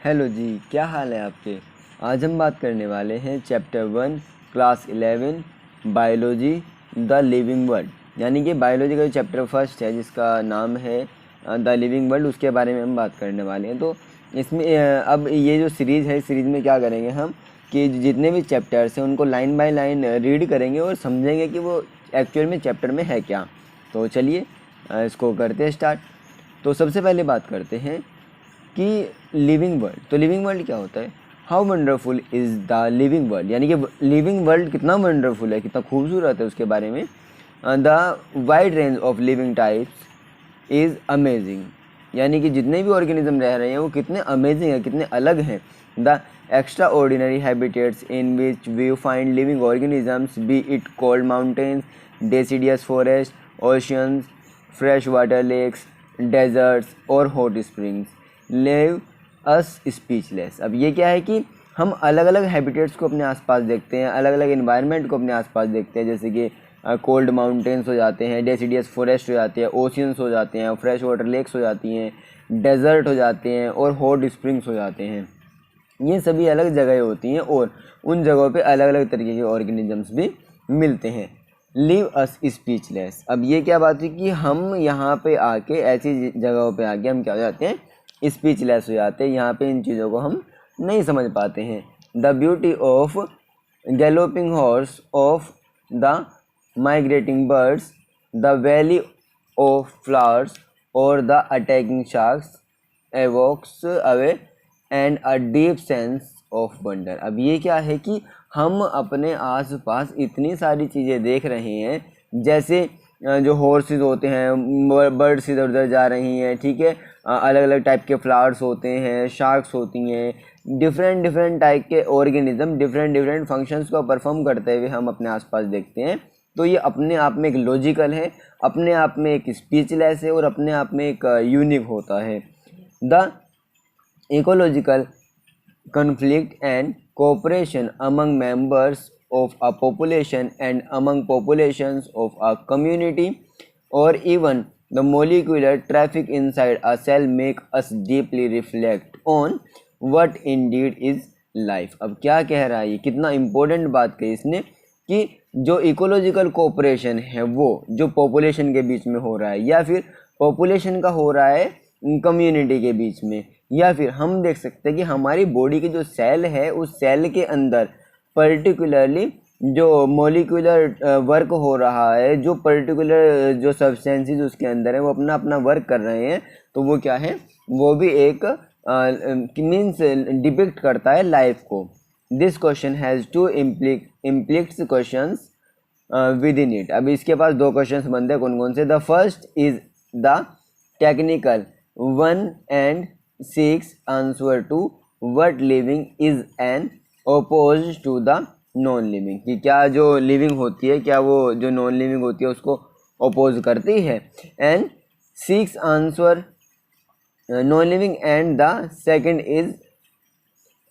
Hello जी, क्या हाल है आपके। आज हम बात करने वाले हैं chapter 1 class 11 biology the living world, यानी कि बायोलॉजी का जो चैप्टर फर्स्ट है जिसका नाम है द लिविंग वर्ल्ड, उसके बारे में हम बात करने वाले हैं। तो इसमें अब ये जो सीरीज़ है, इस सीरीज़ में क्या करेंगे हम कि जितने भी चैप्टर्स हैं उनको लाइन बाय लाइन रीड करेंगे और समझेंगे कि वो एक्चुअल में चैप्टर में है क्या। तो चलिए इसको करते हैं स्टार्ट। तो सबसे पहले बात करते हैं कि लिविंग वर्ल्ड। तो लिविंग वर्ल्ड क्या होता है। How wonderful is the living world, यानी कि लिविंग वर्ल्ड कितना वंडरफुल है, कितना खूबसूरत है, उसके बारे में। The wide range of living types is amazing, यानी कि जितने भी ऑर्गेनिज्म रह रहे हैं वो कितने अमेजिंग है, कितने अलग हैं। The extraordinary habitats in which we find living organisms, be it cold mountains, deciduous forest, oceans, fresh water lakes, deserts और hot springs, leave us speechless. अब ये क्या है कि हम अलग अलग हैबिटेट्स को अपने आसपास देखते हैं, अलग अलग इन्वायरमेंट को अपने आसपास देखते हैं, जैसे कि कोल्ड माउंटेन्स हो जाते हैं, डेसिडियस फॉरेस्ट हो जाते हैं, ओशियंस हो जाते हैं, फ्रेश वाटर लेक्स हो जाती हैं, डेजर्ट हो जाते हैं और हॉट स्प्रिंग्स हो जाते हैं। ये सभी अलग जगह होती हैं और उन जगहों पे अलग अलग तरीके के ऑर्गेनिजम्स भी मिलते हैं। Leave us speechless. अब ये क्या बात है कि हम यहाँ पे आके ऐसी जगहों पे आके हम क्या हो जाते हैं, स्पीचलेस हो जाते हैं। यहाँ पे इन चीज़ों को हम नहीं समझ पाते हैं। The beauty of galloping horse, of the migrating birds, the valley of flowers और the attacking sharks evokes awe and a deep sense of wonder. अब ये क्या है कि हम अपने आसपास इतनी सारी चीज़ें देख रहे हैं, जैसे जो हॉर्सेस होते हैं, बर्ड्स इधर उधर जा रही हैं, ठीक है, अलग अलग टाइप के फ्लावर्स होते हैं, शार्क्स होती हैं, डिफरेंट डिफरेंट टाइप के ऑर्गेनिज्म डिफरेंट डिफरेंट फंक्शंस को परफॉर्म करते हुए हम अपने आसपास देखते हैं। तो ये अपने आप में एक लॉजिकल है, अपने आप में एक स्पीचलेस है और अपने आप में एक यूनिक होता है। The ecological conflict and cooperation among members of a population and among populations of a community, or even the molecular traffic inside a cell make us deeply reflect on what indeed is life। अब क्या कह रहा है, ये कितना important बात कही इसने कि जो इकोलॉजिकल कोऑपरेशन है वो जो पॉपुलेशन के बीच में हो रहा है, या फिर पॉपुलेशन का हो रहा है कम्युनिटी के बीच में, या फिर हम देख सकते हैं कि हमारी बॉडी की जो सेल है उस सेल के अंदर पर्टिकुलरली जो मॉलिक्यूलर वर्क हो रहा है, जो पर्टिकुलर जो सब्सटेंसेस उसके अंदर है वो अपना अपना वर्क कर रहे हैं, तो वो क्या है, वो भी एक मीन्स डिपिक्ट करता है लाइफ को। This question has two implicit questions with in it. अब इसके पास दो क्वेश्चंस बनते हैं, कौन कौन से। The first is the technical one and 6 answer to what living is an oppose to the non living, कि क्या जो लिविंग होती है, क्या वो जो नॉन लिविंग होती है उसको ओपोज करती है। And 6 answer non living and the second is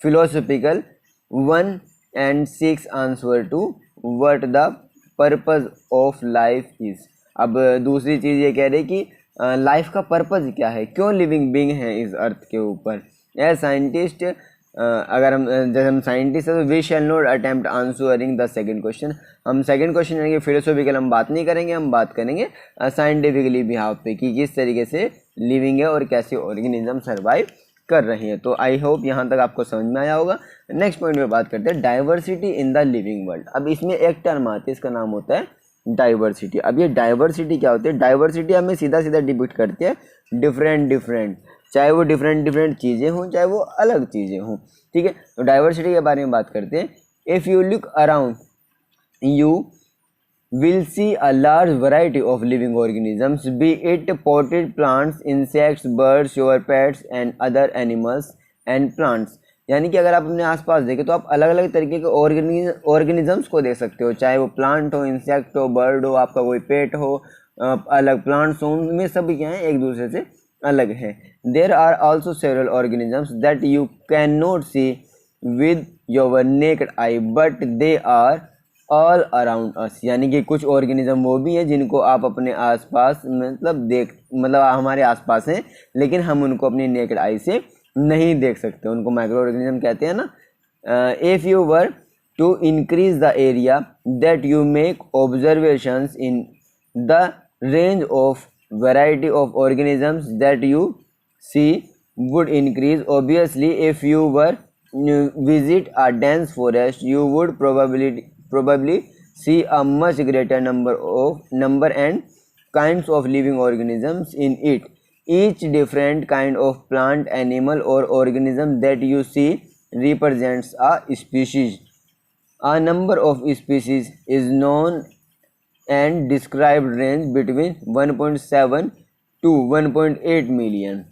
philosophical 1 and 6 answer to what the purpose of life is. अब दूसरी चीज़ ये कह रही कि लाइफ का पर्पज़ क्या है, क्यों लिविंग बीइंग है इस अर्थ के ऊपर। एज साइंटिस्ट, अगर हम जैसे हम साइंटिस्ट है तो we shall not attempt answering the second question. हम सेकंड क्वेश्चन यानी कि फिलोसॉफिकल हम बात नहीं करेंगे, हम बात करेंगे साइंटिफिकली बिहाव पे कि किस तरीके से लिविंग है और कैसे ऑर्गेनिज्म सर्वाइव कर रही है। तो आई होप यहाँ तक आपको समझ में आया होगा। नेक्स्ट पॉइंट में बात करते हैं diversity in the living world. अब इसमें एक टर्म आती है, इसका नाम होता है डाइवर्सिटी। अब ये डाइवर्सिटी क्या होती है, डाइवर्सिटी हमें सीधा सीधा डिपिक्ट करती है डिफरेंट, चाहे वो डिफरेंट चीज़ें हों, चाहे वो अलग चीज़ें हों, ठीक है। तो डाइवर्सिटी के बारे में बात करते हैं। If you look around you will see a large variety of living organisms, be it potted plants, insects, birds, your pets and other animals and plants। यानी कि अगर आप अपने आसपास देखें तो आप अलग अलग तरीके के ऑर्गेनिजम्स को देख सकते हो, चाहे वो प्लांट हो, इंसेक्ट हो, बर्ड हो, आपका कोई पेट हो, अलग प्लांट्स हो, उनमें सब क्या हैं, एक दूसरे से अलग है। There are also several organisms that you can not see with your naked eye but they are all around us. यानी कि कुछ ऑर्गेनिज्म वो भी हैं जिनको आप अपने आसपास मतलब हमारे आसपास हैं, लेकिन हम उनको अपनी नेकेड आई से नहीं देख सकते, उनको माइक्रो ऑर्गेनिज्म कहते हैं ना। If you were to increase the area that you make observations in the range of variety of organisms that you see would increase. Obviously, if you were visit a dense forest, you would probably see a much greater number and kinds of living organisms in it. Each different kind of plant, animal or organism that you see represents a species. A number of species is known and described range between 1.7 to 1.8 million.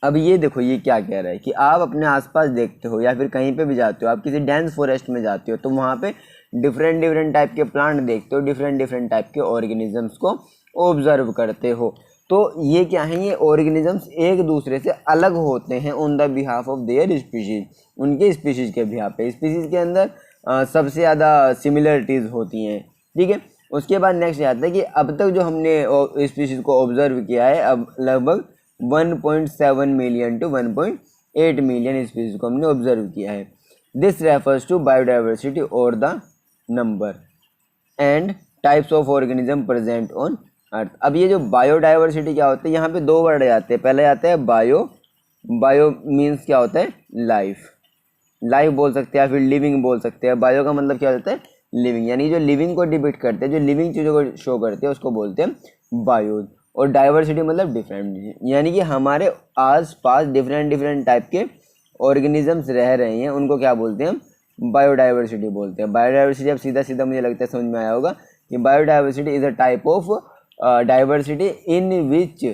अब ये देखो ये क्या कह रहा है कि आप अपने आसपास देखते हो या फिर कहीं पे भी जाते हो, आप किसी डेंस फॉरेस्ट में जाते हो तो वहाँ पे डिफरेंट टाइप के प्लांट देखते हो, डिफरेंट टाइप के ऑर्गेनिजम्स को ऑब्जर्व करते हो। तो ये क्या है, ये ऑर्गेनिजम्स एक दूसरे से अलग होते हैं on the behalf of their species, उनके स्पीशीज के बिहाफ पे। स्पीशीज के अंदर सबसे ज़्यादा सिमिलरिटीज़ होती हैं, ठीक है। उसके बाद नेक्स्ट आता है कि अब तक जो हमने स्पीशीज को ऑब्जर्व किया है, अब लगभग 1.7 मिलियन टू 1.8 मिलियन स्पीशीज को हमने ऑब्जर्व किया है। दिस रेफर्स टू बायोडाइवर्सिटी और the number and types of organism present on earth. अब ये जो बायोडाइवर्सिटी क्या होता है, यहाँ पे दो वर्ड आते हैं। पहले आता है बायो, बायो मीन्स क्या होता है, लाइफ, लाइफ बोल सकते हैं या फिर लिविंग बोल सकते हैं। बायो का मतलब क्या होता है, लिविंग, यानी जो लिविंग को डिपिक्ट करते हैं, जो लिविंग चीज़ों को शो करते हैं उसको बोलते हैं बायो। और डाइवर्सिटी मतलब डिफरेंट, यानी कि हमारे आस पास डिफरेंट टाइप के ऑर्गेनिजम्स रह रहे हैं, उनको क्या बोलते हैं, बायोडाइवर्सिटी बोलते हैं। बायोडाइवर्सिटी अब सीधा मुझे लगता है समझ में आया होगा कि biodiversity is a type of diversity in which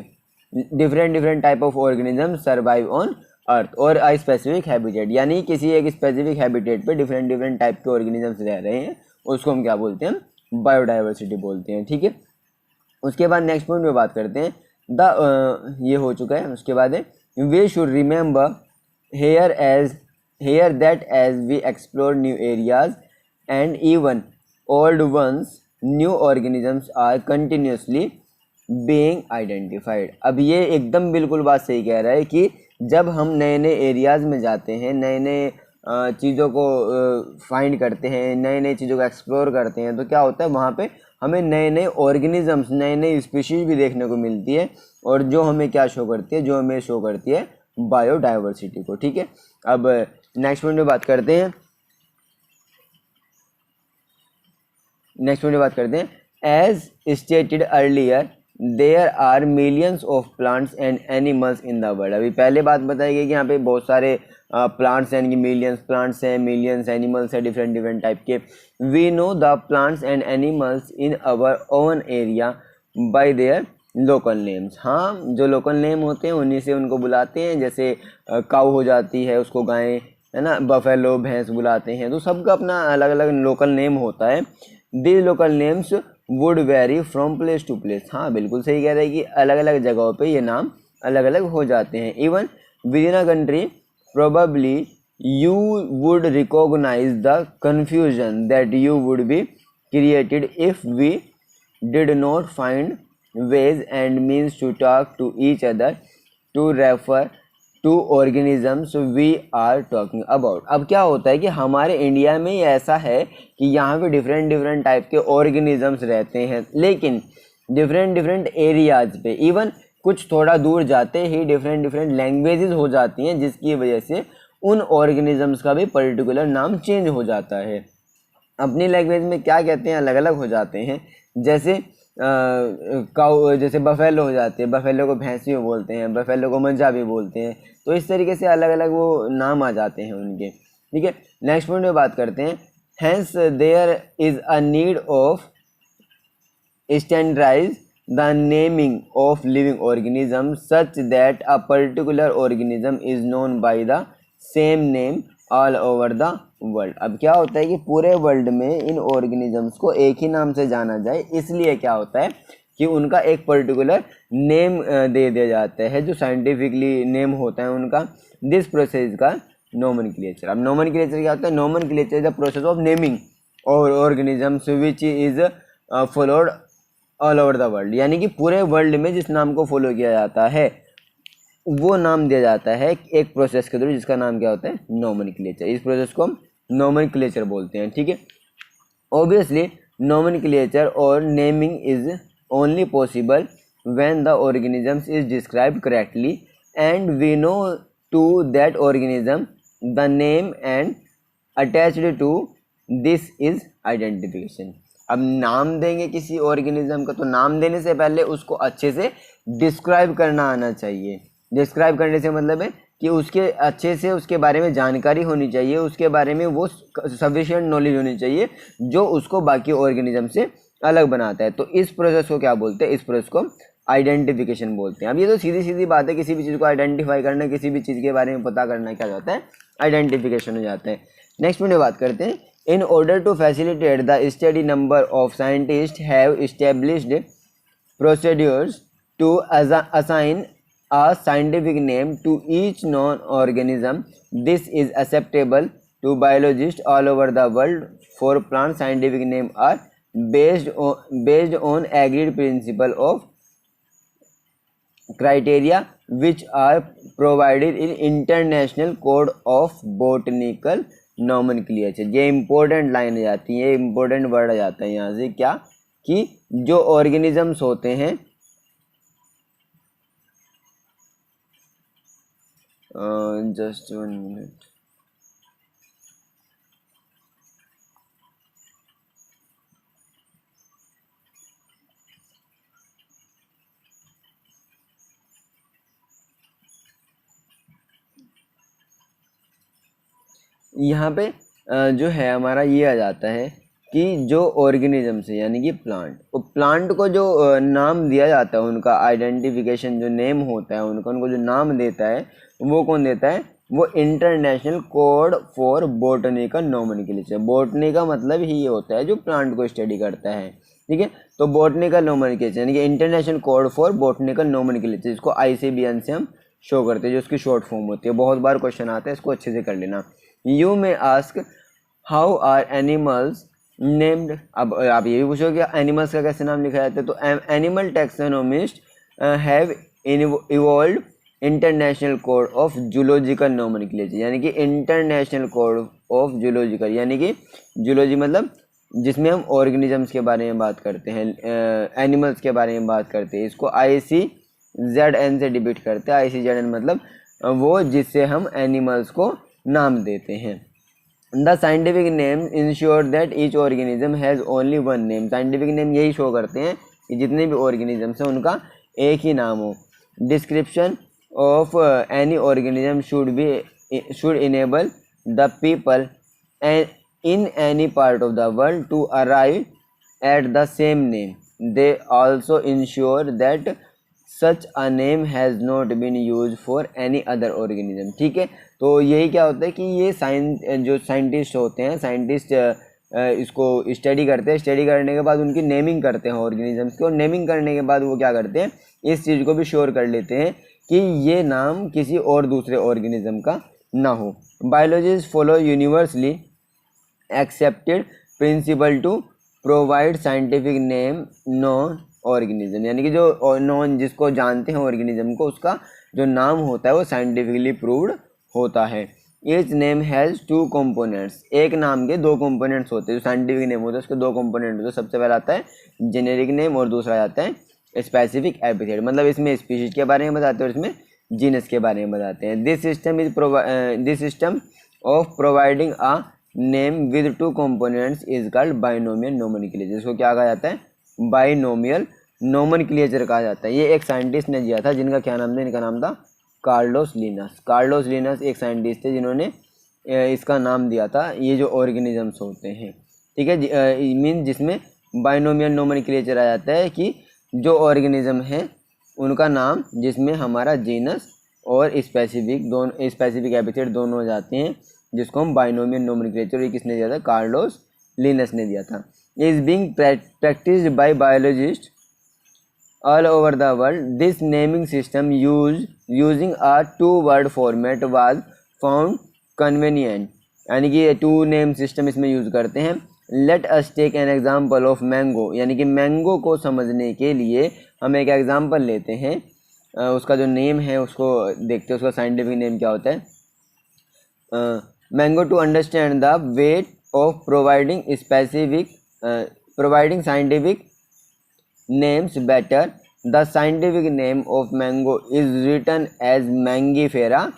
different type of organism survive on earth और अ स्पेसिफिक हैबिटेट, यानी किसी एक स्पेसिफिक हैबिटेट पे डिफरेंट टाइप के ऑर्गेनिजम्स रह रहे हैं, उसको हम क्या बोलते हैं, बायोडाइवर्सिटी बोलते हैं, ठीक है। उसके बाद नेक्स्ट पॉइंट में बात करते हैं ये हो चुका है। उसके बाद है we should remember here that as we explore new areas and even old ones, new organisms are continuously being identified. अब ये एकदम बिल्कुल बात सही कह रहा है कि जब हम नए एरियाज़ में जाते हैं, नए चीज़ों को फाइंड करते हैं, नए चीज़ों को एक्सप्लोर करते हैं, तो क्या होता है वहाँ पे हमें नए ऑर्गेनिजम्स, नए स्पीशीज़ भी देखने को मिलती है, और जो हमें क्या शो करती है, जो हमें शो करती है बायोडाइवर्सिटी को, ठीक है। अब नेक्स्ट पॉइंट में बात करते हैं, as stated earlier there are millions of plants and animals in the world. अभी पहले बात बताई गई कि यहाँ पे बहुत सारे प्लांट्स हैं, मिलियंस प्लांट्स हैं, मिलियंस एनिमल्स हैं, डिफरेंट टाइप के। We know the plants and animals in our own area by their local names. हाँ, जो लोकल नेम होते हैं उन्हीं से उनको बुलाते हैं, जैसे काऊ हो जाती है, उसको गाय, है ना, बफेलो भैंस बुलाते हैं, तो सबका अपना अलग अलग लोकल नेम होता है। This local names would vary from place to place. हाँ, बिल्कुल सही कह रहे हैं कि अलग अलग जगहों पे ये नाम अलग अलग हो जाते हैं। Even within a country probably you would recognise the confusion that you would be created if we did not find ways and means to talk to each other to refer to organisms we are talking about। अब क्या होता है कि हमारे India में ही ऐसा है कि यहाँ पे डिफरेंट टाइप के ऑर्गेनिजम्स रहते हैं, लेकिन डिफरेंट एरियाज पे, इवन कुछ थोड़ा दूर जाते ही डिफरेंट लैंग्वेजेस हो जाती हैं, जिसकी वजह से उन ऑर्गेनिजम्स का भी पर्टिकुलर नाम चेंज हो जाता है। अपनी लैंग्वेज में क्या कहते हैं, अलग अलग हो जाते हैं। जैसे काऊ, जैसे बफेलो हो जाते हैं, बफेलो को भैंसी बोलते हैं, बफेलो को मंजा भी बोलते हैं, तो इस तरीके से अलग अलग वो नाम आ जाते हैं उनके, ठीक है। नेक्स्ट पॉइंट में बात करते हैं, hence there is a need of standardise the naming of living organism such that a particular organism is known by the same name all over the world. अब क्या होता है कि पूरे वर्ल्ड में इन ऑर्गेनिजम्स को एक ही नाम से जाना जाए, इसलिए क्या होता है कि उनका एक पर्टिकुलर नेम दे दिया जाता है, जो साइंटिफिकली नेम होता है उनका। दिस प्रोसेस का नोमेनक्लेचर। अब नोमेनक्लेचर क्या होता है, nomenclature is the process of naming और organisms which is followed all over the world, यानी कि पूरे वर्ल्ड में जिस नाम को फॉलो किया जाता है वो नाम दिया जाता है एक प्रोसेस के थ्रू जिसका नाम क्या होता है, नोमेनक्लेचर। इस प्रोसेस को हम नोमेनक्लेचर बोलते हैं, ठीक है। ऑब्वियसली नोमेनक्लेचर और naming is only possible when the organisms is described correctly and we know to that organism the name and attached to this is identification. अब नाम देंगे किसी ऑर्गेनिज्म का तो नाम देने से पहले उसको अच्छे से डिस्क्राइब करना आना चाहिए। डिस्क्राइब करने से मतलब है कि उसके अच्छे से उसके बारे में जानकारी होनी चाहिए, उसके बारे में वो सफिशिएंट नॉलेज होनी चाहिए जो उसको बाकी ऑर्गेनिज्म से अलग बनाता है। तो इस प्रोसेस को क्या बोलते हैं, इस प्रोसेस को आइडेंटिफिकेशन बोलते हैं। अब ये तो सीधी सीधी बात है, किसी भी चीज़ को आइडेंटिफाई करना, किसी भी चीज़ के बारे में पता करना क्या जाता है, आइडेंटिफिकेशन हो जाता है। नेक्स्ट में बात करते हैं, in order to facilitate the study number of scientist have established procedures to assign a scientific name to each known organism. This is acceptable to biologists all over the world. For plant, scientific names are based on agreed principle of criteria which are provided in International Code of Botanical Nomenclature। ये important line आ जाती है, important word आ जाता है यहाँ से, क्या कि जो ऑर्गेनिजम्स होते हैं just 1 minute। यहाँ पे जो है हमारा ये आ जाता है कि जो ऑर्गेनिज्म से यानी कि प्लांट को जो नाम दिया जाता है, उनका आइडेंटिफिकेशन जो नेम होता है उनका, उनको जो नाम देता है वो कौन देता है, वो international code for botanical nomenclature. Botany का मतलब ही ये होता है जो प्लांट को स्टडी करता है, ठीक है। तो बॉटनिकल नोमेनक्लेचर यानी कि international code for botanical nomenclature, इसको ICBN से हम शो करते हैं, जो उसकी शॉर्ट फॉर्म होती है। बहुत बार क्वेश्चन आता है, इसको अच्छे से कर लेना। You may ask how are animals named. अब आप ये भी पूछो कि एनिमल्स का कैसे नाम लिखा जाता है, तो animal taxonomist have evolved international code of zoological nomenclature, यानी कि इंटरनेशनल कोड ऑफ जूलॉजिकल, यानी कि जूलॉजी मतलब जिसमें हम ऑर्गेनिजम्स के बारे में बात करते हैं, एनिमल्स के बारे में बात करते हैं, इसको ICZN से डिबिट करते हैं। ICZN मतलब वो जिससे हम एनिमल्स को नाम देते हैं। The scientific name ensure that each organism has only one name. Scientific name यही शो करते हैं कि जितने भी ऑर्गेनिजम्स हैं उनका एक ही नाम हो। Description of any organism should enable the people in any part of the world to arrive at the same name. They also ensure that such a name has not been used for any other organism। ठीक है, तो यही क्या होता है कि ये जो साइंटिस्ट होते हैं, साइंटिस्ट इसको स्टडी करते हैं, स्टडी करने के बाद उनकी नेमिंग करते हैं ऑर्गेनिजम्स की, और नेमिंग करने के बाद वो क्या करते हैं, इस चीज़ को भी श्योर कर लेते हैं कि ये नाम किसी और दूसरे ऑर्गेनिज्म का ना हो। Biologist follow universally accepted principle to provide scientific name known organism, यानी कि जो नॉन जिसको जानते हैं ऑर्गेनिज्म को, उसका जो नाम होता है वो साइंटिफिकली प्रूव्ड होता है। Each name has 2 components. एक नाम के 2 कंपोनेंट्स होते हैं। जो साइंटिफिक नेम होता है उसके 2 कंपोनेंट होते हैं। सबसे पहला आता है जेनेरिक नेम और दूसरा आता है स्पेसिफिक एपिथेट, मतलब इसमें स्पीशीज के बारे में बताते हैं और इसमें जीनस के बारे में बताते हैं। This system of providing a name with 2 components is called binomial nomenclature. इसको क्या कहा जाता है, बाइनोमियल नोमेनक्लेचर कहा जाता है। ये एक साइंटिस्ट ने दिया था, जिनका क्या नाम था, इनका नाम था कार्लोस लिनस। कार्लोस लिनस एक साइंटिस्ट थे जिन्होंने इसका नाम दिया था, ये जो ऑर्गेनिजम्स होते हैं, ठीक है, मीन जिसमें बाइनोमियल नोमेनक्लेचर आ जाता है कि जो ऑर्गेनिज्म है उनका नाम जिसमें हमारा जीनस और स्पेसिफिक एपिथेट दोनों हो जाते हैं, जिसको हम बाइनोमियल नोमेनक्लेचर, ये किसने दिया था, कार्लोस लिनस ने दिया था। Is being practised by biologist all over the world. This naming system using a 2-word format was found convenient, यानी कि 2 नेम सिस्टम इसमें यूज करते हैं। Let us take an example of mango, यानी कि मैंगो को समझने के लिए हम एक एग्जाम्पल लेते हैं। उसका जो नेम है उसको देखते हैं, उसका साइंटिफिक नेम क्या होता है। Mango to understand the way of providing scientific names better, the scientific name of mango is written as Mangifera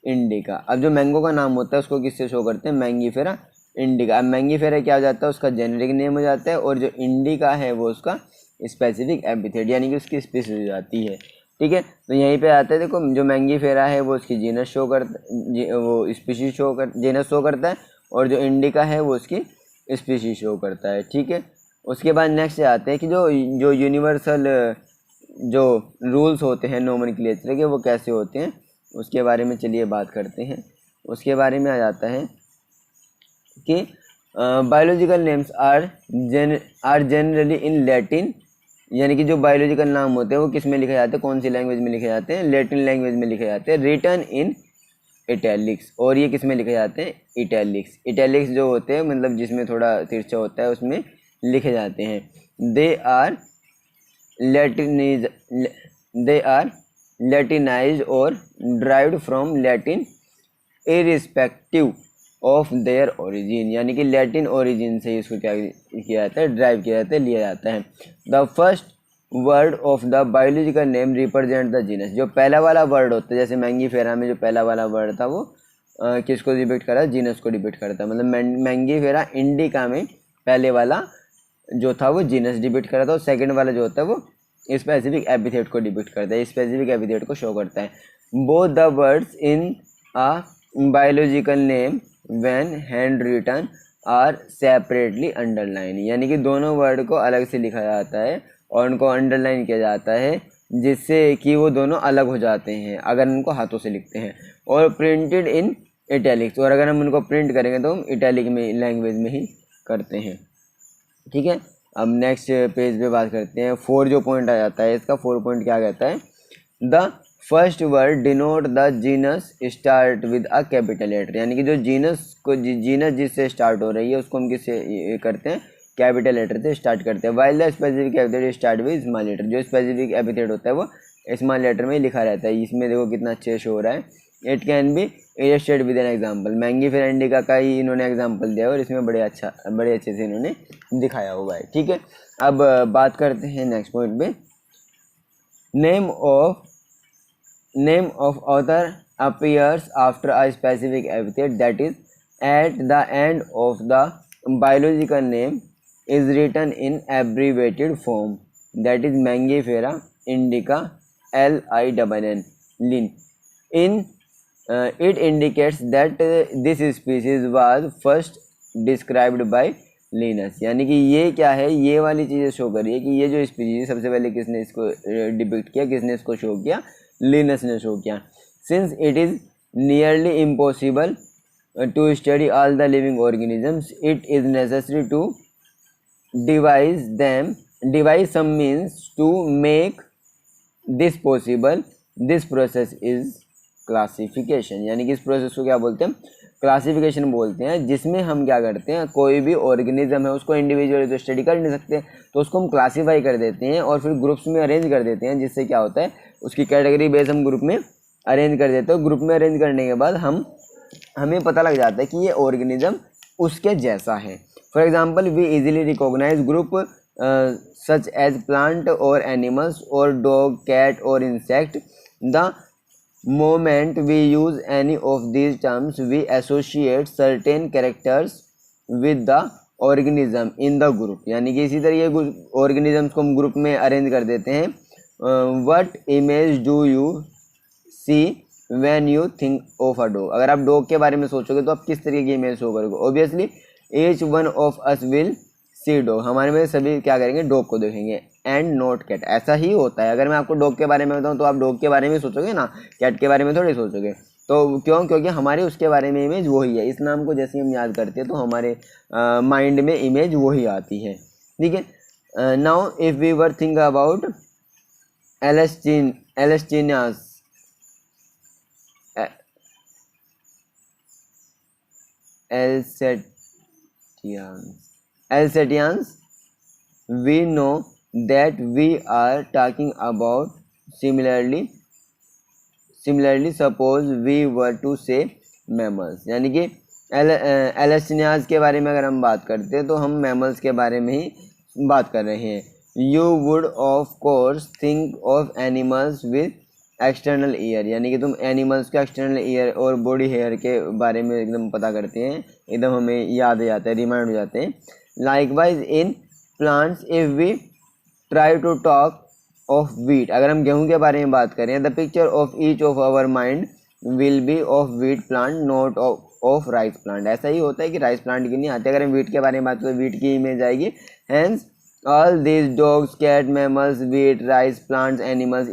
indica. अब जो मैंगो का नाम होता है उसको किससे शो करते हैं, मैंगीफेरा इंडिका। अब मैंगीफेरा क्या हो जाता है, उसका जेनेरिक नेम हो जाता है, और जो इंडिका है वो उसका स्पेसिफिक एपिथेट यानी कि उसकी स्पीशीज हो जाती है। ठीक है, तो यहीं पे आता है, देखो जो मैंगीफेरा है वो उसकी जीनस शो करता, वो स्पीशीज शो कर जीनस शो करता है, और जो इंडिका है वो उसकी स्पीशीज शो करता है। ठीक है, उसके बाद नेक्स्ट आते हैं कि जो जो यूनिवर्सल जो रूल्स होते हैं नोमेनक्लेचर के वो कैसे होते हैं, उसके बारे में चलिए बात करते हैं। उसके बारे में आ जाता है कि biological names are generally in Latin, यानी कि जो बायोलॉजिकल नाम होते हैं वो किस में लिखे जाते हैं, कौन सी लैंग्वेज में लिखे जाते हैं, लैटिन लैंग्वेज में लिखे जाते हैं, रिटन इन इटैलिक्स। और ये किस में लिखे जाते हैं, इटैलिक्स। इटैलिक्स जो होते हैं मतलब जिसमें थोड़ा तिरछा होता है उसमें लिखे जाते हैं। दे आर लैटिनाइज्ड और derived from Latin irrespective of their origin, यानी कि लैटिन ओरिजिन से इसको क्या किया जाता है, ड्राइव किया जाता है, लिया जाता है। The first word of the biological name represent the genus. जो पहला वाला वर्ड होता है, जैसे मैंगीफेरा में जो पहला वाला वर्ड था वो किसको डिपिक्ट करा, जीनस को डिपिक्ट करता है। मतलब मैंगीफेरा इंडिका में पहले वाला जो था वो जीनस डिपिक्ट करा था, और सेकंड वाला जो होता है वो स्पेसिफिक एपिथेट को डिपिक्ट करता है, स्पेसिफिक एपिथेट को शो करता है। Both the words in a biological name when hand written are separately underline, यानी कि दोनों वर्ड को अलग से लिखा जाता है और उनको अंडरलाइन किया जाता है, जिससे कि वो दोनों अलग हो जाते हैं अगर उनको हाथों से लिखते हैं। और प्रिंटेड इन इटैलिक्स, और अगर हम उनको प्रिंट करेंगे तो हम इटैलिक में लैंग्वेज में ही करते हैं। ठीक है, अब नेक्स्ट पेज पे बात करते हैं। 4 जो पॉइंट आ जाता है इसका, 4 पॉइंट क्या कहता है, the first word denote the genus start with a capital letter, यानी कि जो जीनस जिससे स्टार्ट हो रही है उसको हम किससे करते हैं, कैपिटल लेटर से स्टार्ट करते हैं। While the specific epithet start with small letter, जो स्पेसिफिक एपिथेट होता है वो स्मॉल लेटर में लिखा रहता है। इसमें देखो कितना अच्छे शो हो रहा है। It can be illustrated with an example, Mangifera indica का ही इन्होंने एग्जाम्पल दिया है और इसमें बड़े अच्छे से इन्होंने दिखाया हुआ है। ठीक है, अब बात करते हैं नेक्स्ट पॉइंट पे। Name of author appears after a specific epithet that is at the end of the biological name is written in abbreviated form, that is Mangifera indica LINN lin. It indicates that this species was first described by Linus, यानी कि ये क्या है, ये वाली चीज़ें show कर रही है कि ये जो स्पीसीज सबसे पहले किसने इसको डिपिक्ट किया, किसने इसको शो किया, लिनस ने शो किया। Since it is nearly impossible to study all the living organisms, it is necessary to devise some means to make this possible. This process is classification, यानी कि इस प्रोसेस को क्या बोलते हैं, क्लासिफिकेशन बोलते हैं, जिसमें हम क्या करते हैं, कोई भी ऑर्गेनिज्म है उसको इंडिविजुअली तो स्टडी कर नहीं सकते, तो उसको हम क्लासीफाई कर देते हैं और फिर ग्रुप्स में अरेंज कर देते हैं, जिससे क्या होता है उसकी कैटेगरी बेस हम ग्रुप में अरेंज कर देते हैं। ग्रुप में अरेंज करने के बाद हमें पता लग जाता है कि ये ऑर्गेनिज्म उसके जैसा है। For example we easily recognise group such as plant और एनिमल्स और डॉग, कैट और insect. The moment we use any of these terms we associate certain characters with the organism in the group, यानी कि इसी तरह ये organisms को हम ग्रुप में अरेंज कर देते हैं। what image do you see when you think of a dog, अगर आप डॉग के बारे में सोचोगे तो आप किस तरीके की इमेज शो करोगे, obviously each one of us will see dog, हमारे में सभी क्या करेंगे, डॉग को देखेंगे, एंड नॉट कैट। ऐसा ही होता है, अगर मैं आपको डॉग के बारे में बताऊं तो आप डॉग के बारे में सोचोगे ना, कैट के बारे में थोड़ी सोचोगे। तो क्यों, क्योंकि हमारे उसके बारे में इमेज वही है। इस नाम को जैसे हम याद करते हैं तो हमारे माइंड में इमेज वही आती है। ठीक है, now if we were think about Alsatians, we know that we are talking about similarly similarly suppose we were to say mammals, यानी कि एलेस्टिनियाज के बारे में अगर हम बात करते हैं तो हम मैमल्स के बारे में ही बात कर रहे हैं। You would of course think of animals with external ear, यानी कि तुम एनिमल्स के एक्सटर्नल ईयर और बॉडी हेयर के बारे में एकदम पता करते हैं, एकदम हमें याद आ जाता है, रिमाइंड हो जाते हैं। Likewise in plants if we try to talk of wheat, अगर हम गेहूं के बारे में बात करें, the picture of each of our mind will be of wheat plant not of rice plant. ऐसा ही होता है कि राइस प्लांट की नहीं आती, अगर हम वीट के बारे में बात करें तो वीट की इमेज आएगी। Hence all these dogs, cat, mammals, wheat, rice plants, animals,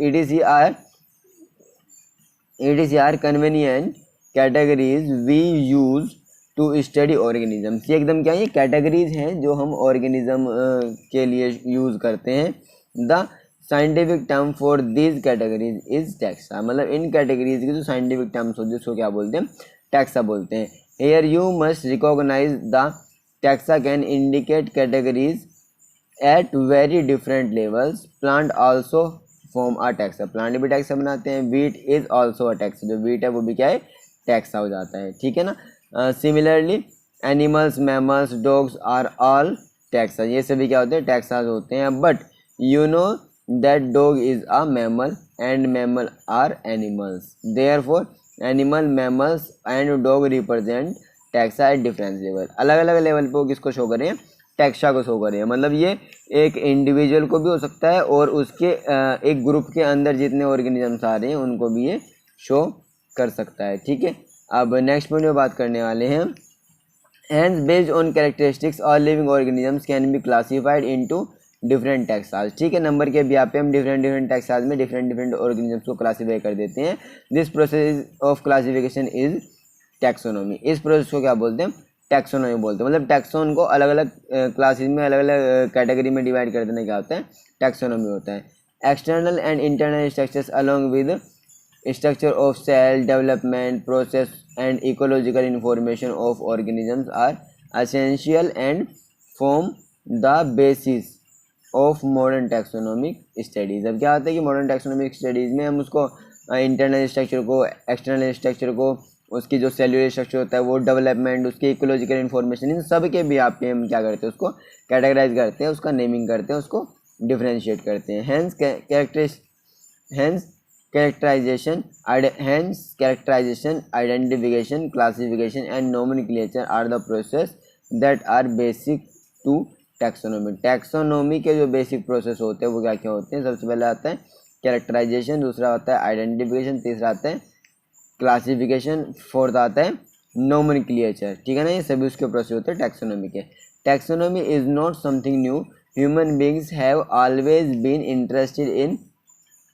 it is are convenient categories we use to study organism. ये एकदम क्या, ये कैटेगरीज हैं जो हम ऑर्गेनिज्म के लिए यूज करते हैं। The scientific term for this categories is taxa, मतलब इन कैटेगरीज की जो साइंटिफिक टर्म्स होते हैं उसको क्या बोलते हैं, टैक्सा बोलते हैं। Here you must recognise the taxa can indicate categories at very different levels. Plant also form a taxa, plant भी टैक्सा बनाते हैं। Wheat is also a taxa, जो वीट है वो भी क्या है, टैक्सा हो जाता है, ठीक है ना। Similarly animals, mammals, dogs are all taxa, ये सभी क्या होते हैं, टैक्साज होते हैं। But you know that dog is a mammal and mammal are animals, therefore animal, mammals and dog represent taxa at different level. अलग अलग लेवल पे वो किसको शो करें, टैक्सा को शो करें, मतलब ये एक इंडिविजुअल को भी हो सकता है और उसके एक ग्रुप के अंदर जितने ऑर्गेनिजम्स आ रहे हैं उनको भी ये शो कर सकता है, ठीक है। अब नेक्स्ट पॉइंट में बात करने वाले हैं। Hence, based on characteristics, all living organisms can be classified into different taxas, ठीक है। नंबर के ब्याह पे हम डिफरेंट टैक्साज में डिफरेंट ऑर्गेनिजम्स को क्लासीफाई कर देते हैं। This process of classification is taxonomy, इस प्रोसेस को क्या बोलते हैं, टैक्सोनॉमी बोलते हैं। मतलब टैक्सोन को अलग अलग क्लासेज में, अलग अलग कैटेगरी में डिवाइड कर देना क्या होता है, टैक्सोनॉमी होता है। External and internal structures along with structure of cell development process and ecological information of organisms are essential and form the basis of modern taxonomic studies। अब क्या होता है कि मॉडर्न टैक्सोनॉमिक स्टडीज़ में हम उसको इंटरनल स्ट्रक्चर को, external structure को, उसकी जो सेल्यूलर स्ट्रक्चर होता है वो, डेवलपमेंट, उसकी इकोलॉजिकल इन्फॉर्मेशन, इन सब के भी आप हम क्या करते हैं, उसको कैटेगराइज करते हैं, उसका नेमिंग करते हैं, उसको डिफ्रेंशिएट करते हैं। Hence characterization, identification, classification and nomenclature are the process that are basic to taxonomy। taxonomy के जो basic process होते हैं वो क्या क्या होते हैं, सबसे पहले आता है characterization, दूसरा आता है identification, तीसरा आता है classification, फोर्थ आता है nomenclature, ठीक है ना। ये सभी उसके प्रोसेस होते हैं taxonomy के। taxonomy is not something new, human beings have always been interested in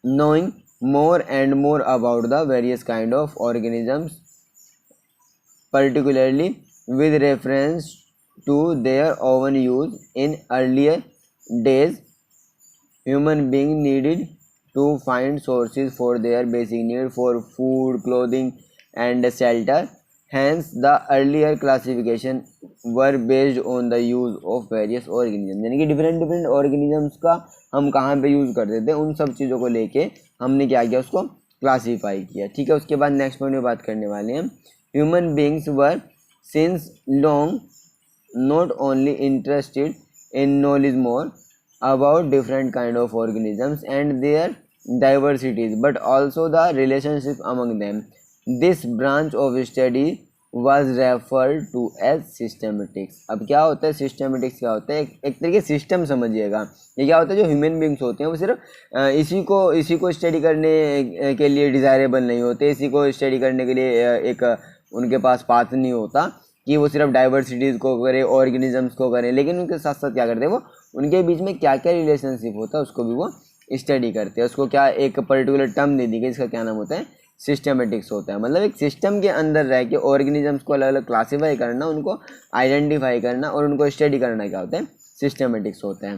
knowing more and more about the various kind of organisms, particularly with reference to their own use। in earlier days human beings needed to find sources for their basic need for food, clothing and shelter। hence the earlier classification were based on the use of various organisms, यानी कि different organisms का हम कहाँ पे use करते थे, उन सब चीज़ों को लेके हमने क्या किया, उसको क्लासीफाई किया, ठीक है। उसके बाद नेक्स्ट पॉइंट में बात करने वाले हैं। Human beings were since long not only interested in knowledge more about different kind of organisms and their diversities but also the relationship among them. This branch of study was referred to as systematics। अब क्या होता है systematics, क्या होता है, एक तरीके system समझिएगा। ये क्या होता है, जो ह्यूमन बींग्स होते हैं वो सिर्फ इसी को स्टडी करने के लिए डिज़ायरेबल नहीं होते, इसी को स्टडी करने के लिए एक उनके पास पाथ नहीं होता कि वो सिर्फ डाइवर्सिटीज़ को करें, ऑर्गेनिजम्स को करें, लेकिन उनके साथ साथ क्या करते हैं, वो उनके बीच में क्या क्या रिलेशनशिप होता है उसको भी वो स्टडी करते हैं। उसको क्या एक पर्टिकुलर टर्म दे दी गई, इसका क्या नाम होता है, सिस्टमेटिक्स होता है। मतलब एक सिस्टम के अंदर रह के ऑर्गेनिजम्स को अलग अलग क्लासीफाई करना, उनको आइडेंटिफाई करना और उनको स्टडी करना क्या होता है, सिस्टमेटिक्स होता है।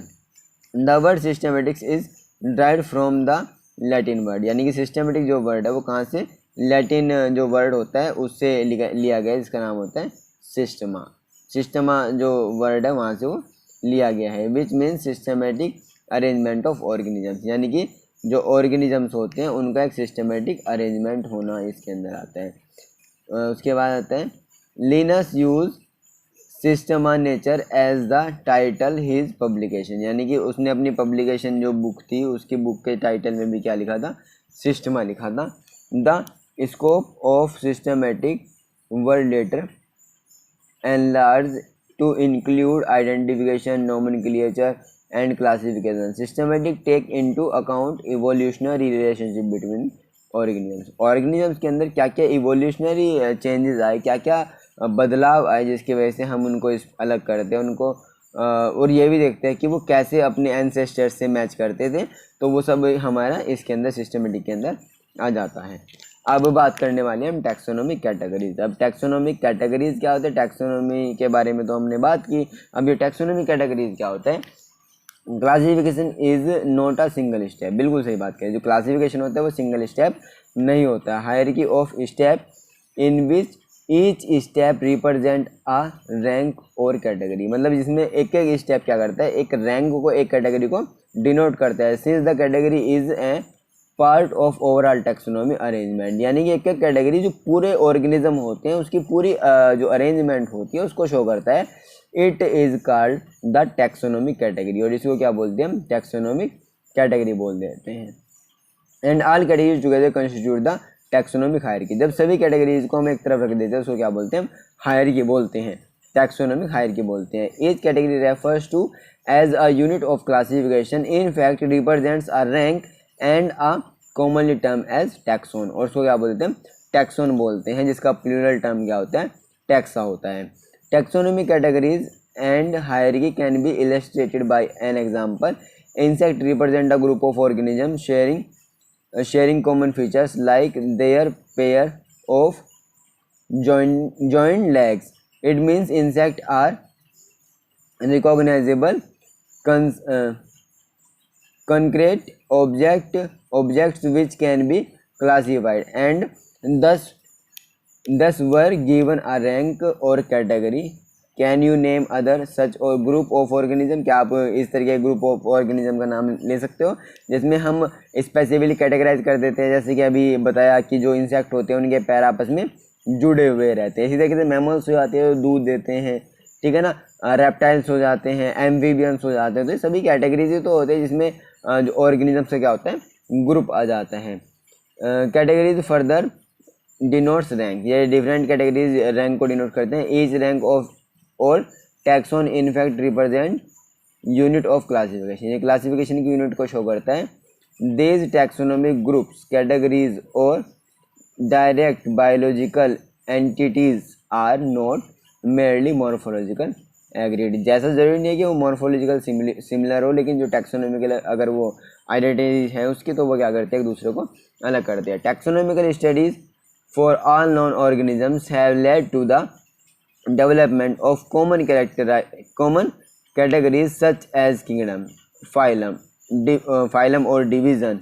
The word systematics is derived from the Latin word, यानी कि सिस्टमेटिक जो वर्ड है वो कहाँ से, लैटिन जो वर्ड होता है उससे लिया गया है, जिसका नाम होता है सिस्टमा। सिस्टमा जो वर्ड है वहाँ से वो लिया गया है, which means systematic arrangement of organisms, यानी कि जो ऑर्गेनिजम्स होते हैं उनका एक सिस्टमेटिक अरेंजमेंट होना इसके अंदर आता है। उसके बाद आता है Linnaeus use Systema Naturae as the title his publication, यानी कि उसने अपनी पब्लिकेशन जो बुक थी उसकी बुक के टाइटल में भी क्या लिखा था, सिस्टमा लिखा था। The scope of systematic word later enlarge to include identification, nomenclature and classification. Systematic take into account evolutionary relationship between organisms. Organisms के अंदर क्या क्या इवोल्यूशनरी चेंजेस आए, क्या क्या बदलाव आए जिसकी वजह से हम उनको अलग करते हैं उनको, और ये भी देखते हैं कि वो कैसे अपने एंसेस्टर्स से मैच करते थे। तो वो सब हमारा इसके अंदर सिस्टमेटिक के अंदर आ जाता है। अब बात करने वाले हैं हम टैक्सोनॉमिक कैटेगरीज। अब टैक्सोनॉमिक कैटेगरीज क्या होते हैं, टैक्सोनॉमी के बारे में तो हमने बात की। अब ये टैक्सोनॉमिक कैटेगरीज क्या होता है, classification is not a single step. बिल्कुल सही बात करें, जो क्लासिफिकेशन होता है वो सिंगल स्टेप नहीं होता। Hierarchy of step in which each step represent a rank or category, मतलब जिसमें एक एक स्टेप क्या करता है, एक रैंक को एक कैटेगरी को डिनोट करता है। Since the category is a part of overall taxonomy arrangement, यानी कि एक एक कैटेगरी जो पूरे ऑर्गेनिज्म होते हैं उसकी पूरी जो अरेंजमेंट होती है उसको शो करता है। It is called the taxonomic category, और इसको क्या बोलते हैं हम, टैक्सोनॉमिक कैटेगरी बोल देते हैं। And all categories together constitute the taxonomic hierarchy. जब सभी कैटेगरीज को हम एक तरफ रख देते हैं उसको क्या बोलते हैं, हम हायरार्की बोलते हैं, टैक्सोनॉमिक हायरार्की बोलते हैं। Each category refers to as a unit of classification, in fact represents a rank and a commonly term as taxon, और उसको क्या बोलते हैं, टैक्सोन बोलते हैं, जिसका प्लूरल टर्म क्या होता है, टैक्सा होता है। Taxonomic categories and hierarchy can be illustrated bye an example. Insect represent a group of organism sharing common features like their pair of joined legs. It means insects are recognizable concrete objects which can be classified and thus were given a rank or category. Can you name other such और group of organism, क्या आप इस तरह के group of organism का नाम ले सकते हो जिसमें हम स्पेसिफिकली कैटेगराइज कर देते हैं, जैसे कि अभी बताया कि जो इंसेक्ट होते हैं उनके पैर आपस में जुड़े हुए रहते हैं। इसी तरीके से मैमल्स हो जाते हैं, दूध देते हैं, ठीक है ना, रेप्टाइल्स हो जाते हैं, एम्फीबियंस हो जाते हैं। तो ये सभी कैटेगरीज तो होते हैं जिसमें जो ऑर्गेनिज्म से क्या होता है, ग्रुप आ जाता है। कैटेगरीज फर्दर डिनोट्स रैंक, ये डिफरेंट कैटेगरीज रैंक को डिनोट करते हैं। Each rank of or taxon in fact represent unit of classification, ये क्लासिफिकेशन की यूनिट को शो करता है। These taxonomic groups categories are direct biological entities are not merely morphological agreed. जैसा जरूरी नहीं है कि वो मॉर्फोलॉजिकल सिमिलर हो, लेकिन जो टैक्सोनॉमिकल अगर वो आइडेंटिटी है उसकी तो वो क्या करते हैं, एक दूसरे को अलग करते हैं। Taxonomical studies for all known organisms have led to the development of common categories such as kingdom, phylum or division,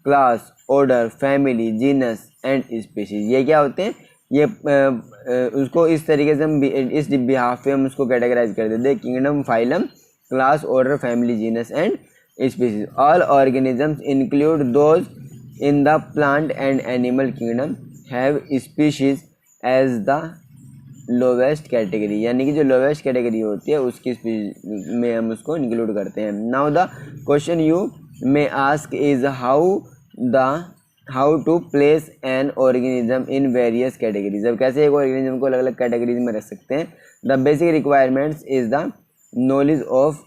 class, order, family, genus and species। ये क्या होते हैं, ये उसको इस तरीके से हम इस बिहाफ पे हम उसको कैटेगराइज कर देते हैं, kingdom, phylum, class, order, family, genus and species. All organisms include those in the plant and animal kingdom have species as the lowest category, यानी कि जो लोवेस्ट कैटेगरी होती है उसकी में हम उसको इंक्लूड करते हैं। Now the question you may ask is how to place an organism in various categories. अब कैसे एक ऑर्गेनिज्म को अलग अलग कैटेगरीज में रख सकते हैं। The basic requirements is the knowledge of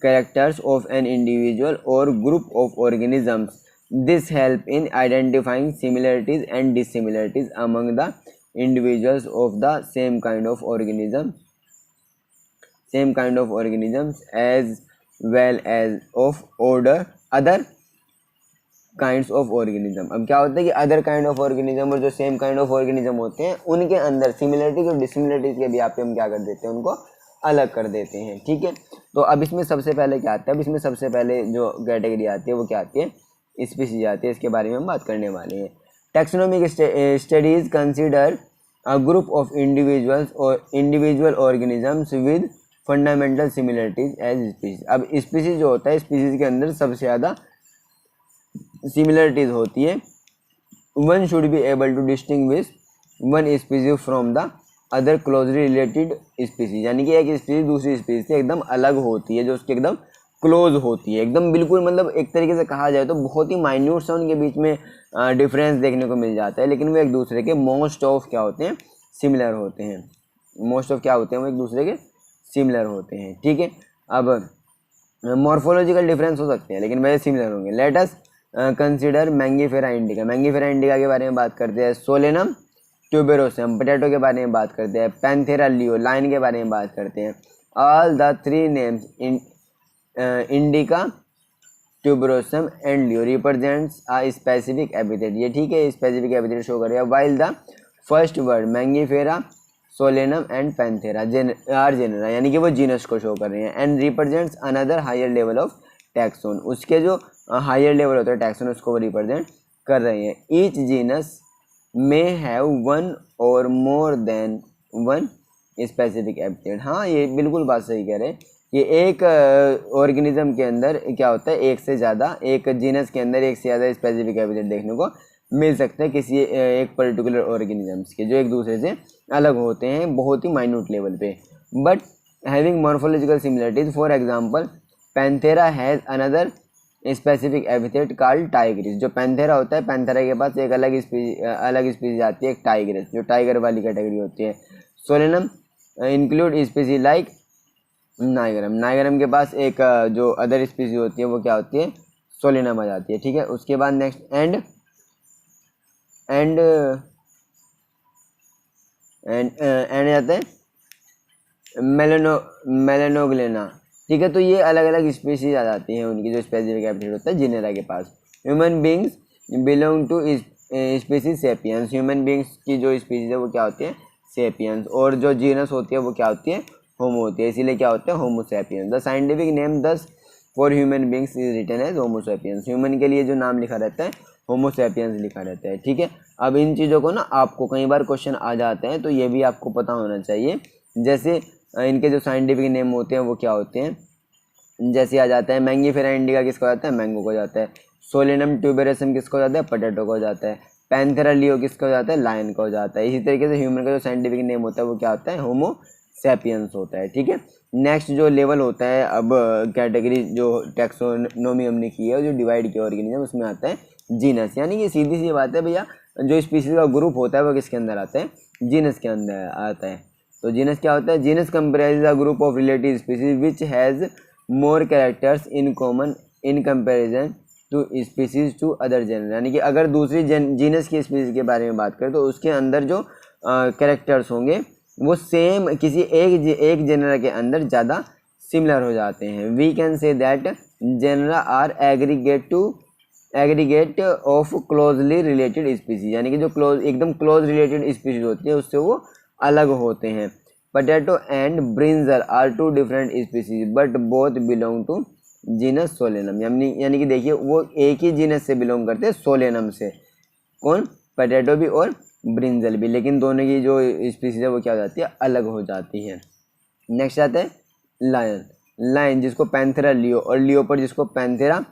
characters of an individual और group of organisms. This help in identifying similarities and dissimilarities among the individuals of the same kind of organisms as well as of other kinds of organism। अब क्या होता है कि other kind of organism और जो same kind of organism होते हैं उनके अंदर सिमिलरिटीज और डिससिमिलरिटीज के भी आप हम क्या कर देते हैं, उनको अलग कर देते हैं, ठीक है। तो अब इसमें सबसे पहले क्या आता है, अब इसमें सबसे पहले जो कैटेगरी आती है वो क्या आती है, स्पीशीज आती है। इसके बारे में हम बात करने वाले हैं। Taxonomic studies consider a group of individual organisms with fundamental similarities as species. अब स्पीशीज जो होता है, स्पीशीज के अंदर सबसे ज़्यादा सिमिलरिटीज होती है, one should be able to distinguish one species from the other closely related species, यानी कि एक स्पीसीज दूसरी स्पीसीज से एकदम अलग होती है, जो उसके एकदम क्लोज होती है, एकदम बिल्कुल मतलब एक तरीके से कहा जाए तो बहुत ही माइन्यूट सा उनके बीच में डिफरेंस देखने को मिल जाता है, लेकिन वो एक दूसरे के मोस्ट ऑफ क्या होते हैं, सिमिलर होते हैं। मोस्ट ऑफ क्या होते हैं, वो एक दूसरे के सिमिलर होते हैं। ठीक है, अब मॉर्फोलॉजिकल डिफरेंस हो सकते हैं लेकिन वैसे सिमिलर होंगे। Let us consider Mangifera indica. Mangifera indica के बारे में बात करते हैं। सोलेनम ट्यूबेरोसम पोटैटो के बारे में बात करते हैं। पैंथेरा लियो लाइन के बारे में बात करते हैं। All the three names indica, tuberosum and leo represents a specific epithet. ये ठीक है, स्पेसिफिक एपिथेट शो करेगा। While the first word mangifera, solanum and panthera are genera, यानी कि वो जीनस को शो कर रहे हैं। And represents another higher level of taxon, उसके जो हायर लेवल होता है टैक्सोन उसको वो रिप्रेजेंट कर रहे हैं। Each genus may have one or more than one specific epithet. हाँ, ये बिल्कुल बात सही कह रहे हैं कि एक ऑर्गेनिज्म के अंदर क्या होता है, एक से ज़्यादा, एक जीनस के अंदर एक से ज़्यादा स्पेसिफिक एपिथेट देखने को मिल सकते हैं किसी एक पर्टिकुलर ऑर्गेनिजम्स के, जो एक दूसरे से अलग होते हैं बहुत ही माइन्यूट लेवल पे, but having morphological similarities. For example Panthera has another specific epithet called Tigris. जो पैंथेरा होता है, पैंथेरा के पास एक अलग स्पीसीज आती है, एक टाइग्रिस, जो टाइगर वाली कैटेगरी होती है। Solanum include species like nigrum. Nigrum के पास एक जो अदर स्पीसीज होती है वो क्या होती है, सोलेनम आ जाती है। ठीक है, उसके बाद नेक्स्ट एंड जाते हैं मेलेनोग्लेना। ठीक है, तो ये अलग अलग स्पीसीज आ जाती हैं उनकी जो स्पेसिफिक एपिथेट होता है जिनेरा के पास। Human beings belong to species sapiens. Human beings की जो स्पीसीज है वो क्या होती है, सेपियंस, और जो जीनस होती है वो क्या होती है, होमो होती है, इसीलिए क्या होता है, Homo sapiens. The scientific name thus for human beings is written as Homo sapiens. Human के लिए जो नाम लिखा रहता है होमो सेपियंस लिखा रहता है। ठीक है, अब इन चीज़ों को ना आपको कई बार क्वेश्चन आ जाते हैं, तो ये भी आपको पता होना चाहिए। जैसे इनके जो साइंटिफिक नेम होते हैं वो क्या होते हैं, जैसे आ जाता है मैंगीफेरा इंडिका किसको जाता है, मैंगो को जाता है। सोलेनम ट्यूबेरोसम किसको जाता है, पोटैटो को जाता है। पैंथेरा लियो किसको जाता है, लायन को जाता है। इसी तरीके से ह्यूमन का जो साइंटिफिक नेम होता है वो क्या होता है, होमो सेपियंस होता है। ठीक है, नेक्स्ट जो लेवल होता है, अब कैटेगरी जो टैक्सोनॉमी हमने की है, जो डिवाइड किया ऑर्गेनिज्म, उसमें आता है जीनस। यानी कि सीधी सी बात है भैया, जो स्पीसीज का ग्रुप होता है वो किसके अंदर आता है, जीनस के अंदर आता है। तो जीनस क्या होता है, genus comprise a group of relative species which has more characters in common in comparison to species to other genera. यानी कि अगर दूसरी जीनस की स्पीसीज के बारे में बात करें तो उसके अंदर जो कैरेक्टर्स होंगे वो सेम किसी एक जेनर के अंदर ज़्यादा सिमिलर हो जाते हैं। We can say that genera are aggregate of closely related species, यानी कि जो एकदम क्लोज रिलेटेड स्पीसीज होती है उससे वो अलग होते हैं। Potato and brinjal are two different species but both belong to genus Solanum. यानी कि देखिए वो एक ही जीनस से बिलोंग करते हैं, सोलेनम से। कौन, पोटैटो भी और ब्रिंजल भी, लेकिन दोनों की जो स्पीसीज है वो क्या हो जाती है, अलग हो जाती है। नेक्स्ट आता है लायन जिसको पैंथेरा लियो, और लियोपर्ड जिसको पैंथेरा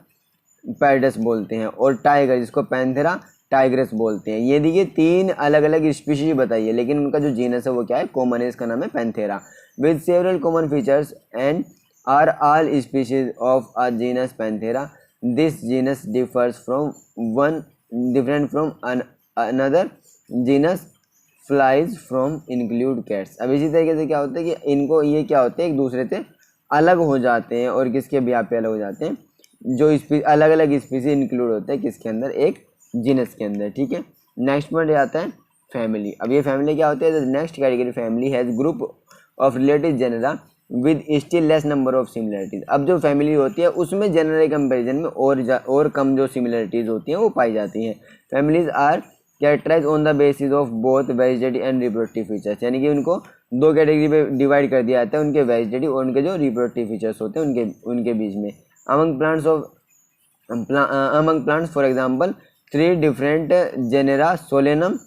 पैरडस बोलते हैं, और टाइगर जिसको पैंथेरा टाइग्रस बोलते हैं। ये देखिए तीन अलग अलग स्पीशीज बताइए, लेकिन उनका जो जीनस है वो क्या है, कॉमन है, इसका नाम है Panthera with several common features and are all species of a genus Panthera. This genus differs from different from another genus Felis from include cats. अब इसी तरीके से क्या होता है कि इनको ये क्या होते हैं, एक दूसरे से अलग हो जाते हैं, और किसके भी यहाँ पे अलग हो जाते हैं, जो अलग अलग स्पीसीज इंक्लूड होते हैं किसके अंदर, एक जीनस के अंदर। ठीक है, नेक्स्ट पॉइंट आता है फैमिली। अब ये फैमिली क्या होती है, next category family has group of relative genera with still less number of similarities. अब जो फैमिली होती है उसमें जनरल कंपेरिजन में और कम जो सिमिलरिटीज होती हैं वो पाई जाती हैं। Families are characterise on the basis of both vegetative and reproductive features, यानी कि उनको दो कैटेगरी पे डिवाइड कर दिया जाता है, उनके वेजिटेटिव और उनके जो रिप्रोडक्टिव फीचर्स होते हैं उनके बीच में। Among plants for example 3 different genera solanum,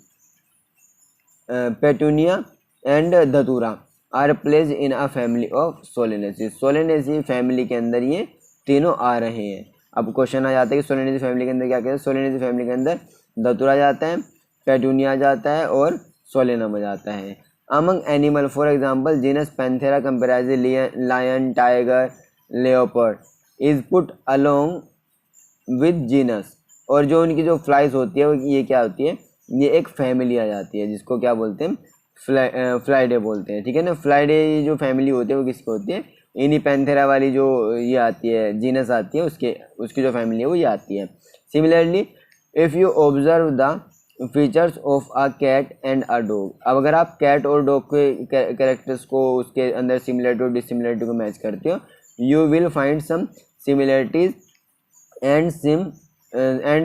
petunia and datura are placed in a family of solanaceae. Solanaceae family के अंदर ये तीनों आ रहे हैं। अब क्वेश्चन आ जाता है कि सोलेनेसी फैमिली के अंदर क्या कहते हैं। सोलेनेसी फैमिली के अंदर धतूरा जाता है, पेटूनिया जाता है और सोलेनम जाता है। Among animal for example genus panthera comprises lion, tiger, leopard is put along with genus. और जो उनकी जो फ्लाइज होती है ये क्या होती है, ये एक फैमिली आ जाती है जिसको क्या बोलते हैं, फ्लाइडे बोलते हैं, ठीक है ना। फ्लाइडे जो फैमिली होती है वो किसकी होती है, इन्हीं पैंथेरा वाली जो ये आती है जीनस आती है उसकी जो फैमिली है वो ये आती है। Similarly if you observe the features of a cat and a dog, अब अगर आप कैट और डॉग के कैरेक्टर्स को उसके अंदर सिमिलरिटी और डिसिमिलरिटी को मैच करते हो, you will find some similarities and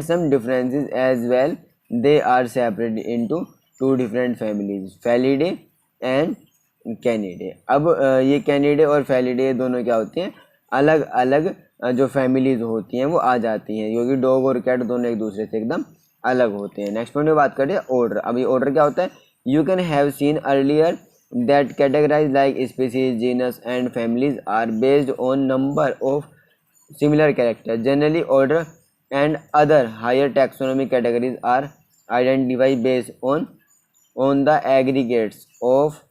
some differences as well. They are separated into two different families, Felidae and Canidae. अब ये कैनिडे और फेलिडे दोनों क्या होती हैं, अलग अलग जो फैमिलीज होती हैं वो आ जाती हैं, क्योंकि डॉग और कैट दोनों एक दूसरे से एकदम अलग होते हैं। नेक्स्ट पॉइंट में बात करें ऑर्डर। अब ये ऑर्डर क्या होता है, you can have seen earlier that categorise like species, genus and families are based on number of similar character. Generally order and other higher taxonomic categories are identified based on the aggregates of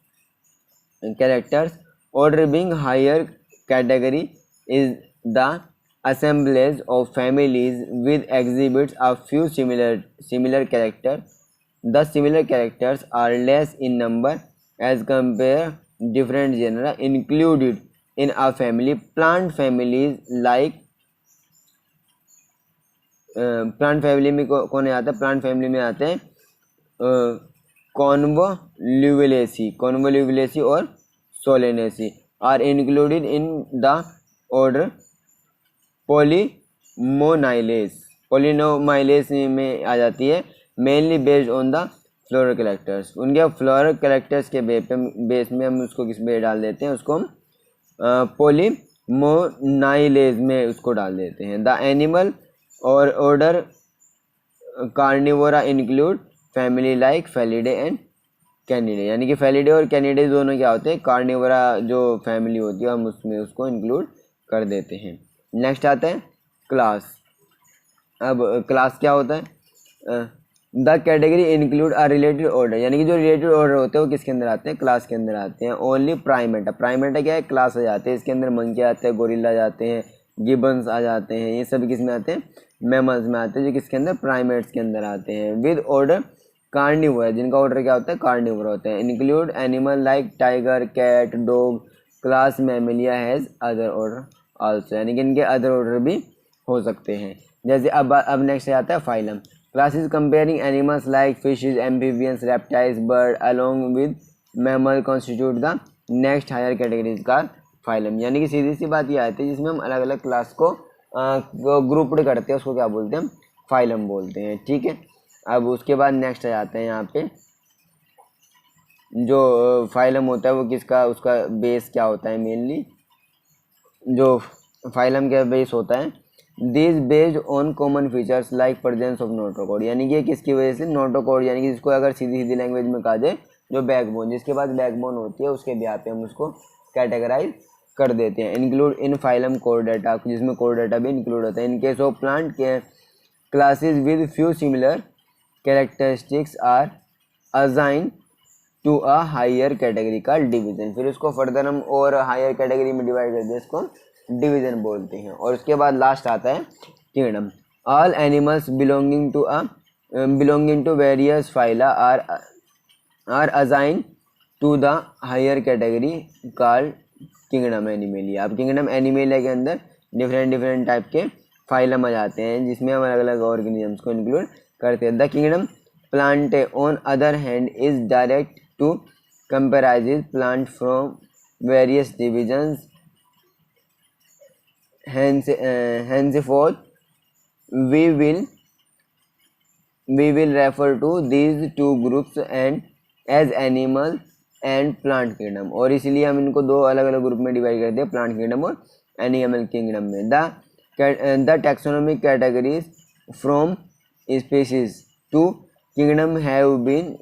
characters. Order being higher category is the assemblage of families with exhibits a few similar characters. The similar characters are less in number as compare different genera included in a family. Plant families like plant family में कौन आता है, plant family में आते हैं convolvulaceae और solanaceae are included in the order polemoniales में आ जाती है, mainly based on the floral characters. उनके फ्लोरल कैरेक्टर्स के बेस में हम उसको किस में डाल देते हैं, उसको हम पोलिमोनाइलेज में उसको डाल देते हैं। द एनिमल और order Carnivora include family like Felidae and Canidae, यानी कि फेलिडे और कैनिडे दोनों क्या होते हैं, कार्निवोरा जो फैमिली होती है हम उसमें उसको इंक्लूड कर देते हैं। नेक्स्ट आता है क्लास। अब क्लास क्या होता है, the category include a related order, यानी कि जो रिलेटेड ऑर्डर होते हैं वो किसके अंदर आते हैं, क्लास के अंदर आते हैं। ओनली प्राइमेटा, प्राइमेटा क्या है, क्लास आ जाते हैं, इसके अंदर मंकी आते हैं, गोरिल्ला जाते हैं, गिबन्स आ जाते हैं, ये सब किस में आते हैं, मैमल्स में आते हैं, जो किसके अंदर, प्राइमेट्स के अंदर आते हैं। विद ऑर्डर कार्निवोरा, जिनका ऑर्डर क्या होता है, कार्निवोरा होता है। Include animal like tiger, cat, dog. Class Mammalia has other order also, यानी कि इनके अदर ऑर्डर भी हो सकते हैं। जैसे अब नेक्स्ट आता है phylum. Classes comparing animals like fishes, amphibians, reptiles, bird along with mammal constitute the next higher categories का फाइलम, यानी कि सीधी सी बात ये आती है जिसमें हम अलग अलग क्लास को ग्रुपड करते हैं, उसको क्या बोलते हैं, फाइलम बोलते हैं, ठीक है। अब उसके बाद नेक्स्ट आ जाते हैं यहाँ पे जो फाइलम होता है वो किसका, उसका बेस क्या होता है, मेनली जो फाइलम का बेस होता है, this based on common features like presence of notochord, यानी कि किसकी वजह से, नोटोकॉर्ड, यानी कि जिसको अगर सीधी सीधी लैंग्वेज में कहा जाए जो बैकबोन, जिसके पास बैकबोन होती है उसके ब्याह पे हम उसको कैटेगराइज कर देते हैं। इंक्लूड इन फाइलम कोर्डेटा, जिसमें कोर्डेटा भी इंक्लूड होता है। इन केस ऑफ प्लांट के classes with few similar characteristics are assign to a higher category का डिवीजन, फिर उसको फर्दर हम और हायर कैटेगरी में डिवाइड करते हैं, इसको डिवीजन बोलते हैं। और उसके बाद लास्ट आता है kingdom. All animals belonging to various phyla are assign to the higher category called kingdom Animalia. अब किंगडम एनिमेलिया के अंदर डिफरेंट टाइप के फाइलम आ जाते हैं जिसमें हम अलग अलग ऑर्गेनिजम्स को इंक्लूड करते हैं। The kingdom Plantae on other hand is direct to comprise plant from various divisions, henceforth we will refer to these two groups and as animal and plant kingdom, और इसलिए हम इनको दो अलग अलग ग्रुप में डिवाइड करते हैं, प्लांट किंगडम और एनिमल किंगडम में। The taxonomic categories from species to kingdom have been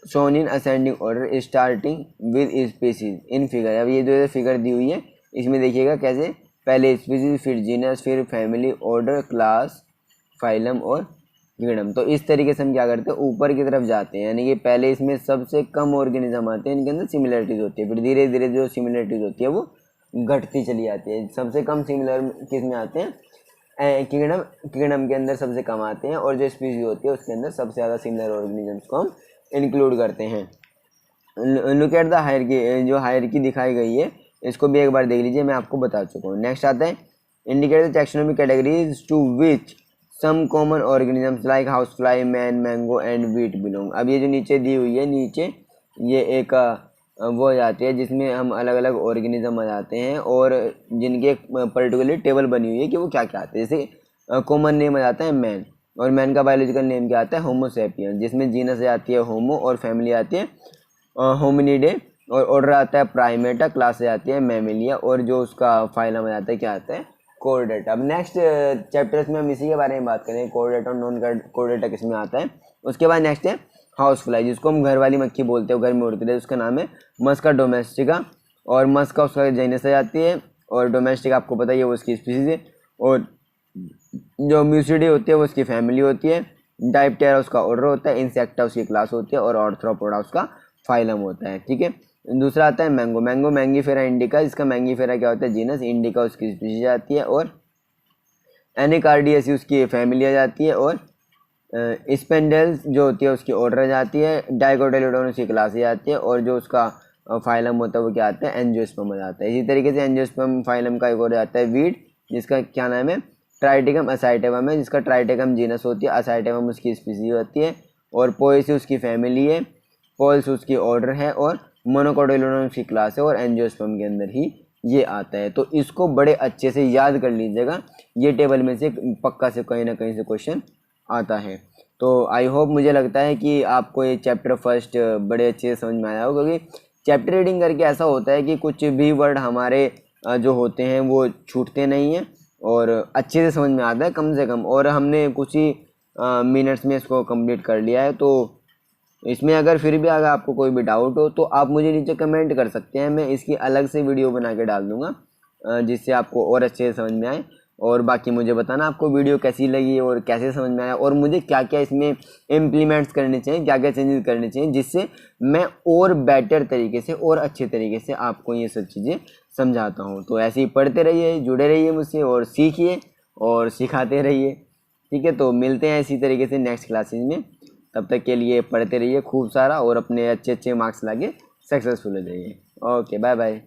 shown in ascending order starting with species in figure। अब ये जो फिगर दी हुई है इसमें देखिएगा कैसे पहले स्पीसीज, फिर जीनस, फिर फैमिली, ऑर्डर, क्लास, फाइलम और किंगडम। तो इस तरीके से हम क्या करते हैं, ऊपर की तरफ जाते हैं, यानी कि पहले इसमें सबसे कम ऑर्गेनिज्म आते हैं, इनके अंदर सिमिलरिटीज होती है, फिर धीरे धीरे जो सिमिलरिटीज होती है वो घटती चली जाती है। सबसे कम सिमिलर किस में आते हैं, किंगडम के अंदर सबसे कम आते हैं, और जो स्पीसीज होती है उसके अंदर सबसे ज़्यादा सिमिलर ऑर्गेनिजम्स को हम इंक्लूड करते हैं। लुक एट द हायरार्की, जो हायरार्की दिखाई गई है इसको भी एक बार देख लीजिए, मैं आपको बता चुका हूँ। नेक्स्ट आता है indicate the taxonomic categories to which some common organisms like house fly, man, mango and wheat belong. अब ये जो नीचे दी हुई है, नीचे ये एक वो आ जाती है जिसमें हम अलग अलग ऑर्गेनिज्म आ जाते हैं और जिनकी एक पर्टिकुलर टेबल बनी हुई है कि वो क्या क्या आते हैं। जैसे कॉमन नेम आ जाता है मैन, और मैन का बायोलॉजिकल नेम क्या आता है, होमो सेपियन, जिसमें जीनस आती है होमो और फैमिली आती है होमिनिडे, और ऑर्डर आता है प्राइमेटा, क्लास आती है मैमिलिया, और जो उसका फाइलम आ जाता है क्या आता है, कोर्डेटा। अब नेक्स्ट चैप्टर्स में हम इसी के बारे में बात करेंगे, कोर्डेटा और नॉन कोर्डेटा किस में आता है। उसके बाद नेक्स्ट है हाउस फ्लाई, जिसको हम घर वाली मक्खी बोलते हैं, घर में उड़ती है, उसका नाम है मस्का डोमेस्टिका, और मस्का उसका जीनस आ जाती है, और डोमेस्टिका आपको पता ही है वो उसकी स्पीसीज है, और जो म्यूसिडी होती है वो उसकी फैमिली होती है, डाइप्टेरा उसका ऑर्डर होता है, इंसेक्टा उसकी क्लास होती है, और ऑर्थ्रोपोडा उसका फाइलम होता है। ठीक है, दूसरा आता है मैंगो, मैंगो मैंगीफेरा इंडिका, इसका मैंगीफेरा क्या होता है, जीनस, इंडिका उसकी स्पीशीज आती है, और एनिकार्डियसी उसकी फैमिली आ जाती है, और स्पेंडल्स जो होती है उसकी ऑर्डर आ जाती है, डाइकोटिलेडोन उसकी क्लास आ जाती है, और जो उसका फाइलम होता है वो क्या आता है, एंजियोस्पर्म आ जाता है। इसी तरीके से एंजियोस्पर्म फाइलम का एक और आता है वीट, जिसका क्या नाम है, ट्राइटेकम असाइटेवम है, जिसका ट्राइटेकम जीनस होती है, असाइटेवम उसकी स्पीसीज होती है, और पोएसी उसकी फैमिली है, पोल्स उसकी ऑर्डर है, और मोनोकोटिलेडोन उसकी क्लास है, और एंजियोस्पर्म के अंदर ही ये आता है। तो इसको बड़े अच्छे से याद कर लीजिएगा, ये टेबल में से पक्का से कहीं ना कहीं से क्वेश्चन आता है। तो आई होप, मुझे लगता है कि आपको ये चैप्टर फर्स्ट बड़े अच्छे से समझ में आया हो, क्योंकि चैप्टर रीडिंग करके ऐसा होता है कि कुछ भी वर्ड हमारे जो होते हैं वो छूटते नहीं हैं, और अच्छे से समझ में आता है कम से कम, और हमने कुछ ही मिनट्स में इसको कंप्लीट कर लिया है। तो इसमें अगर फिर भी अगर आपको कोई भी डाउट हो तो आप मुझे नीचे कमेंट कर सकते हैं, मैं इसकी अलग से वीडियो बना के डाल दूंगा जिससे आपको और अच्छे से समझ में आए। और बाकी मुझे बताना आपको वीडियो कैसी लगी और कैसे समझ में आया, और मुझे क्या क्या इसमें इम्प्लीमेंट्स करने चाहिए, क्या क्या चेंजेस करने चाहिए, जिससे मैं और बेटर तरीके से और अच्छे तरीके से आपको ये सब चीज़ें समझाता हूँ। तो ऐसे ही पढ़ते रहिए, जुड़े रहिए मुझसे, और सीखिए और सिखाते रहिए। ठीक है, तो मिलते हैं इसी तरीके से नेक्स्ट क्लासेज में। तब तक के लिए पढ़ते रहिए खूब सारा, और अपने अच्छे अच्छे मार्क्स लाके सक्सेसफुल हो जाइए। Okay, bye bye.